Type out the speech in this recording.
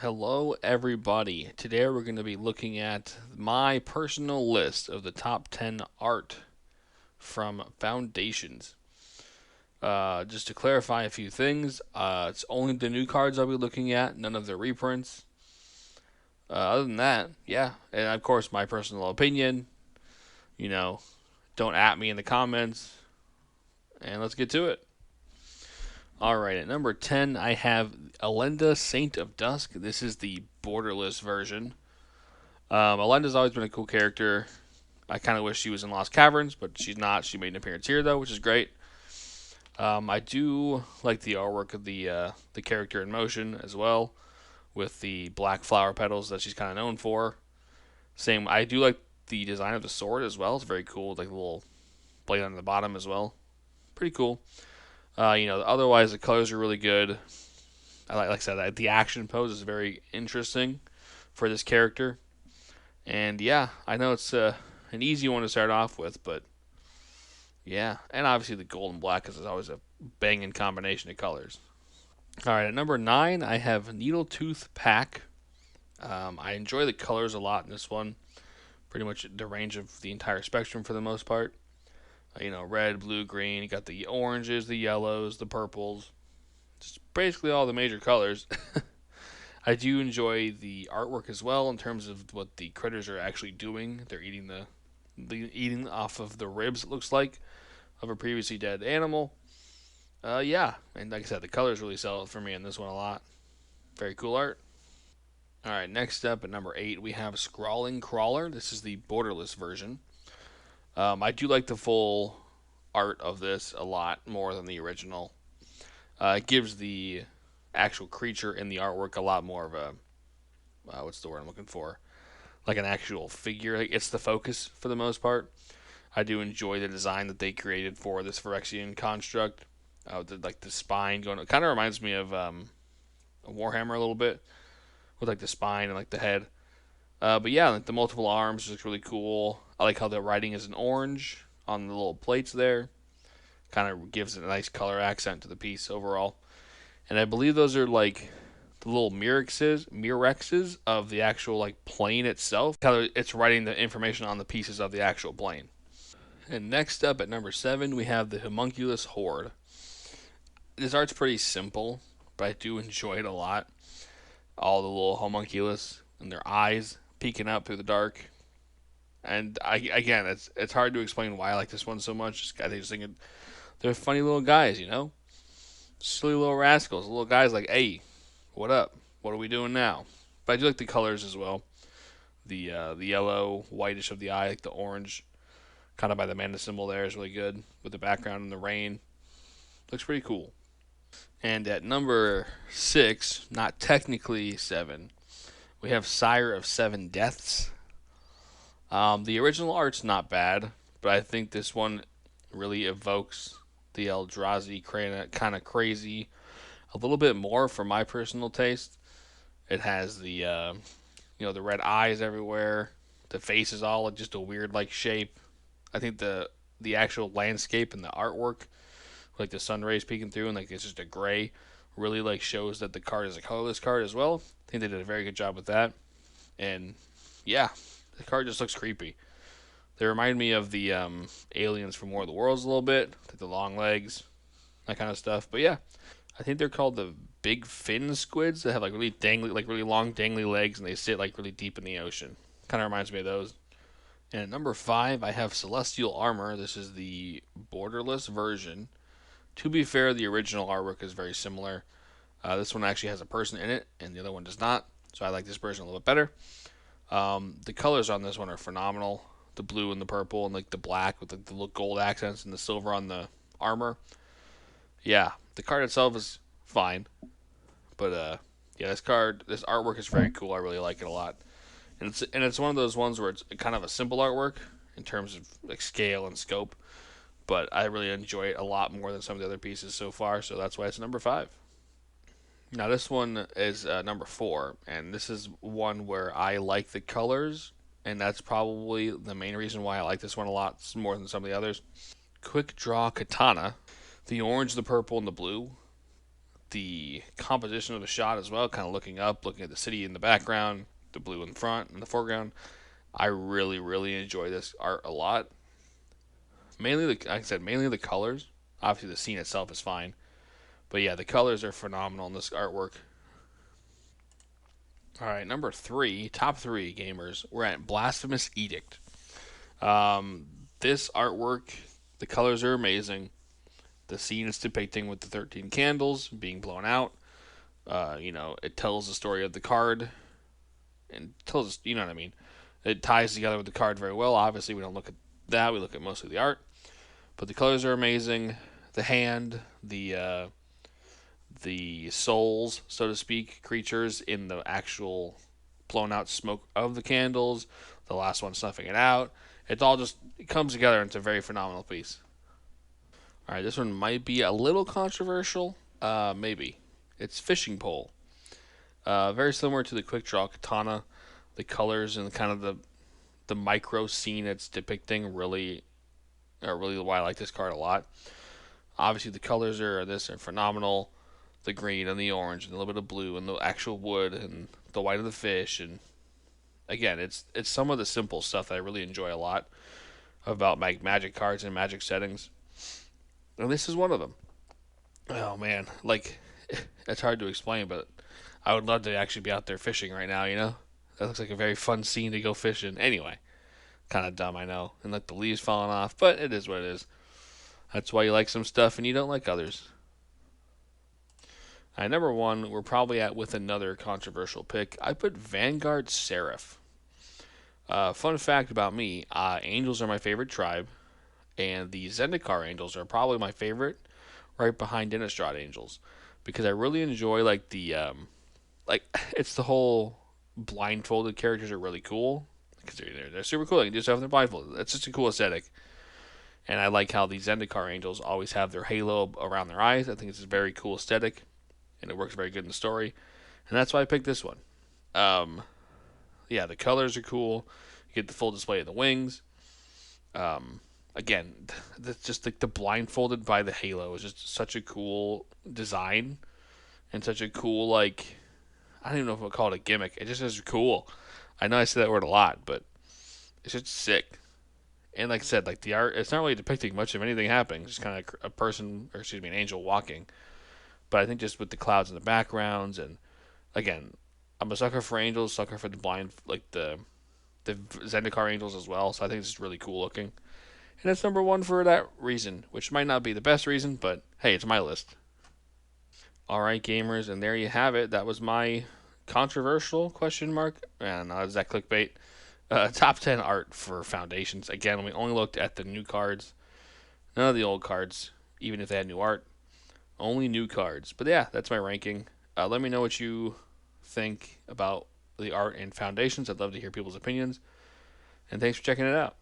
Hello, everybody. Today we're going to be looking at my personal list of the top 10 art from Foundations. Just to clarify a few things, it's only the new cards I'll be looking at, none of the reprints. Other than that, yeah, and of course, my personal opinion. You know, don't at me in the comments, and let's get to it. Alright, at number 10, I have Elenda Saint of Dusk. This is the borderless version. Elenda's always been a cool character. I kind of wish she was in Lost Caverns, but she's not. She made an appearance here though, which is great. I do like the artwork of the character in motion as well, with the black flower petals that she's kind of known for. Same, I do like the design of the sword as well. It's very cool, like the little blade on the bottom as well. Pretty cool. Otherwise the colors are really good. Like I said, the action pose is very interesting for this character. And yeah, I know it's an easy one to start off with, but yeah, and obviously the gold and black is always a banging combination of colors. All right, at number 9, I have Needle Tooth Pack. I enjoy the colors a lot in this one. Pretty much the range of the entire spectrum for the most part. Red, blue, green. You got the oranges, the yellows, the purples. Just basically all the major colors. I do enjoy the artwork as well in terms of what the critters are actually doing. They're eating off of the ribs. It looks like of a previously dead animal. Yeah, and like I said, the colors really sell it for me in this one a lot. Very cool art. All right, next up at number 8, we have Scrawling Crawler. This is the borderless version. I do like the full art of this a lot more than the original. It gives the actual creature in the artwork a lot more of a what's the word I'm looking for? Like an actual figure. Like it's the focus for the most part. I do enjoy the design that they created for this Phyrexian construct. The spine going. It kind of reminds me of a Warhammer a little bit, with like the spine and like the head. But yeah, like the multiple arms looks really cool. I like how the writing is in orange on the little plates there. Kind of gives it a nice color accent to the piece overall. And I believe those are like the little mirexes of the actual like plane itself. How it's writing the information on the pieces of the actual plane. And next up at number 7, we have the Homunculus Horde. This art's pretty simple, but I do enjoy it a lot. All the little homunculus and their eyes peeking out through the dark. And again, it's hard to explain why I like this one so much. I just think they're funny little guys, silly little rascals. Little guys like, hey, what up? What are we doing now? But I do like the colors as well. The yellow, whitish of the eye, like the orange, kind of by the mana symbol there is really good with the background in the rain. Looks pretty cool. And at number 6, not technically 7, we have Sire of Seven Deaths. The original art's not bad, but I think this one really evokes the Eldrazi kind of crazy a little bit more for my personal taste. It has the red eyes everywhere. The face is all just a weird like shape. I think the actual landscape and the artwork, like the sun rays peeking through and like it's just a gray, really like shows that the card is a colorless card as well. I think they did a very good job with that. And yeah, the card just looks creepy. They remind me of the aliens from War of the Worlds a little bit, like the long legs, that kind of stuff. But yeah, I think they're called the big fin squids that have like really dangly, like really long dangly legs, and they sit like really deep in the ocean. Kind of reminds me of those. And at number 5, I have Celestial Armor. This is the borderless version. To be fair, the original artwork is very similar. This one actually has a person in it, and the other one does not. So I like this version a little bit better. The colors on this one are phenomenal. The blue and the purple and like the black with the little gold accents and the silver on the armor. Yeah, the card itself is fine, but yeah, this artwork is very cool. I really like it a lot, and it's one of those ones where it's kind of a simple artwork in terms of like scale and scope, but I really enjoy it a lot more than some of the other pieces so far. So that's why it's number 5. Now this one is number 4, and this is one where I like the colors, and that's probably the main reason why I like this one a lot more than some of the others. Quick Draw Katana, the orange, the purple, and the blue. the composition of the shot as well, kind of looking up, looking at the city in the background, the blue in front and the foreground. I really, really enjoy this art a lot. Mainly, like I said, mainly the colors. Obviously, the scene itself is fine, but yeah, the colors are phenomenal in this artwork. All right, number three, top three gamers. We're at Blasphemous Edict. Um, this artwork, the colors are amazing. The scene it's depicting with the 13 candles being blown out. It tells the story of the card and tells us, you know what I mean. It ties together with the card very well. Obviously, we don't look at that. We look at mostly the art, but the colors are amazing. The hand, the souls, so to speak, creatures in the actual blown out smoke of the candles. The last one snuffing it out. It comes together into a very phenomenal piece. All right, this one might be a little controversial. Maybe. It's Fishing Pole. Very similar to the Quick Draw Katana. The colors and kind of the micro scene it's depicting really are really why I like this card a lot. Obviously, the colors are phenomenal. The green and the orange and a little bit of blue and the actual wood and the white of the fish, and again, it's some of the simple stuff that I really enjoy a lot about Magic cards and Magic settings, and this is one of them. Oh man, like it's hard to explain, but I would love to actually be out there fishing right now. That looks like a very fun scene to go fishing. Anyway, kind of dumb, I know, and like the leaves falling off, but it is what it is. That's why you like some stuff and you don't like others. All right, number one, we're probably at with another controversial pick. I put Vanguard Seraph. Fun fact about me: angels are my favorite tribe, and the Zendikar angels are probably my favorite, right behind Innistrad angels, because I really enjoy like it's the whole blindfolded characters are really cool because they're super cool. They can do stuff with their blindfolded. It's just a cool aesthetic, and I like how the Zendikar angels always have their halo around their eyes. I think it's a very cool aesthetic, and it works very good in the story, and that's why I picked this one. Um, yeah, the colors are cool. You get the full display of the wings. Again, that's just like the blindfolded by the halo is just such a cool design and such a cool I don't even know if I'll call it a gimmick. It just is cool. I know I say that word a lot, but it's just sick. And like I said, like the art, it's not really depicting much of anything happening. It's just kind of a person, or excuse me, an angel walking. But I think just with the clouds in the backgrounds, and again, I'm a sucker for angels, sucker for the blind, like the Zendikar angels as well. So I think it's just really cool looking. And it's number one for that reason, which might not be the best reason, but hey, it's my list. All right, gamers, and there you have it. That was my controversial question mark, and is that clickbait? Top 10 art for Foundations. Again, we only looked at the new cards, none of the old cards, even if they had new art. Only new cards. But yeah, that's my ranking. Let me know what you think about the art and Foundations. I'd love to hear people's opinions. And thanks for checking it out.